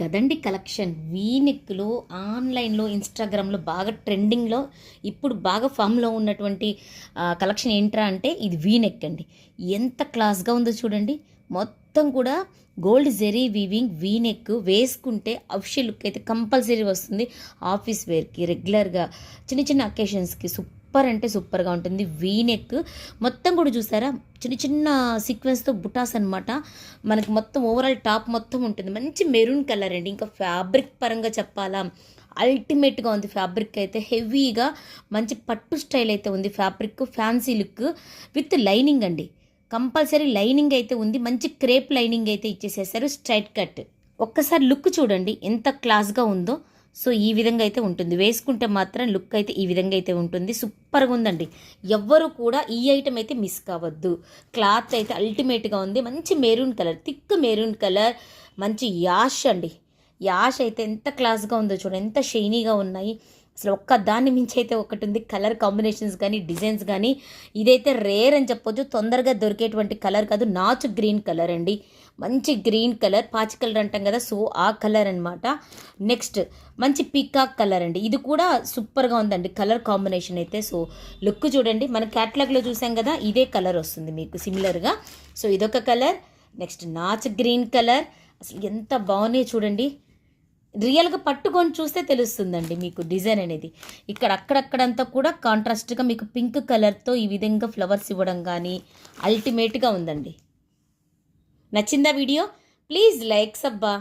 కదండి కలెక్షన్ వీనెక్లో ఆన్లైన్లో ఇన్స్టాగ్రామ్లో బాగా ట్రెండింగ్లో ఇప్పుడు బాగా ఫామ్లో ఉన్నటువంటి కలెక్షన్ ఏంట్రా అంటే ఇది వీనెక్ అండి. ఎంత క్లాస్గా ఉందో చూడండి. మొత్తం కూడా గోల్డ్ జెరీ వీవింగ్ వీనెక్ వేసుకుంటే అఫిషియల్ లుక్ అయితే కంపల్సరీ వస్తుంది. ఆఫీస్ వేర్కి రెగ్యులర్గా చిన్న చిన్న అకేషన్స్కి సూపర్ అంటే సూపర్గా ఉంటుంది. వీనెక్ మొత్తం కూడా చూసారా, చిన్న చిన్న సీక్వెన్స్తో బుటాస్ అనమాట. మనకి మొత్తం ఓవరాల్ టాప్ మొత్తం ఉంటుంది. మంచి మెరూన్ కలర్ అండి. ఇంకా ఫ్యాబ్రిక్ పరంగా చెప్పాలా, అల్టిమేట్గా ఉంది. ఫ్యాబ్రిక్ అయితే హెవీగా మంచి పట్టు స్టైల్ అయితే ఉంది. Fabric fancy look with lining అండి. కంపల్సరీ లైనింగ్ అయితే ఉంది. మంచి క్రేప్ లైనింగ్ అయితే ఇచ్చేసేసారు. Straight cut. ఒక్కసారి లుక్ చూడండి ఎంత క్లాస్గా ఉందో. సో ఈ విధంగా అయితే ఉంటుంది. వేసుకుంటే మాత్రం లుక్ అయితే ఈ విధంగా అయితే ఉంటుంది. సూపర్గా ఉందండి. ఎవ్వరు కూడా ఈ ఐటమ్ అయితే మిస్ కావద్దు. క్లాత్ అయితే అల్టిమేట్గా ఉంది. మంచి maroon colour, thick maroon colour, మంచి యాష్ అండి. యాష్ అయితే ఎంత క్లాస్గా ఉందో చూడండి, ఎంత షైనీగా ఉన్నాయి. అసలు ఒక్క దాన్ని మించి అయితే ఒకటి ఉంది. కలర్ కాంబినేషన్స్ కానీ డిజైన్స్ కానీ ఇదైతే రేర్ అని చెప్పొచ్చు. తొందరగా దొరికేటువంటి కలర్ కాదు. నాచు గ్రీన్ కలర్ అండి. మంచి గ్రీన్ కలర్, పాచి కలర్ అంటాం కదా, సో ఆ కలర్ అనమాట. నెక్స్ట్ మంచి పీకాక్ కలర్ అండి. ఇది కూడా సూపర్గా ఉందండి కలర్ కాంబినేషన్ అయితే. సో లుక్ చూడండి, మన క్యాటలాగ్లో చూసాం కదా, ఇదే కలర్ వస్తుంది మీకు సిమిలర్గా. సో ఇదొక కలర్. నెక్స్ట్ నాచు గ్రీన్ కలర్. అసలు ఎంత బాగున్నాయి చూడండి. రియల్గా పట్టుకొని చూస్తే తెలుస్తుందండి మీకు డిజైన్ అనేది. ఇక్కడ అక్కడక్కడంతా కూడా కాంట్రాస్ట్గా మీకు పింక్ కలర్తో ఈ విధంగా ఫ్లవర్స్ ఇవ్వడం కానీ అల్టిమేట్గా ఉందండి. నచ్చిందా వీడియో? Please like సబ్బా.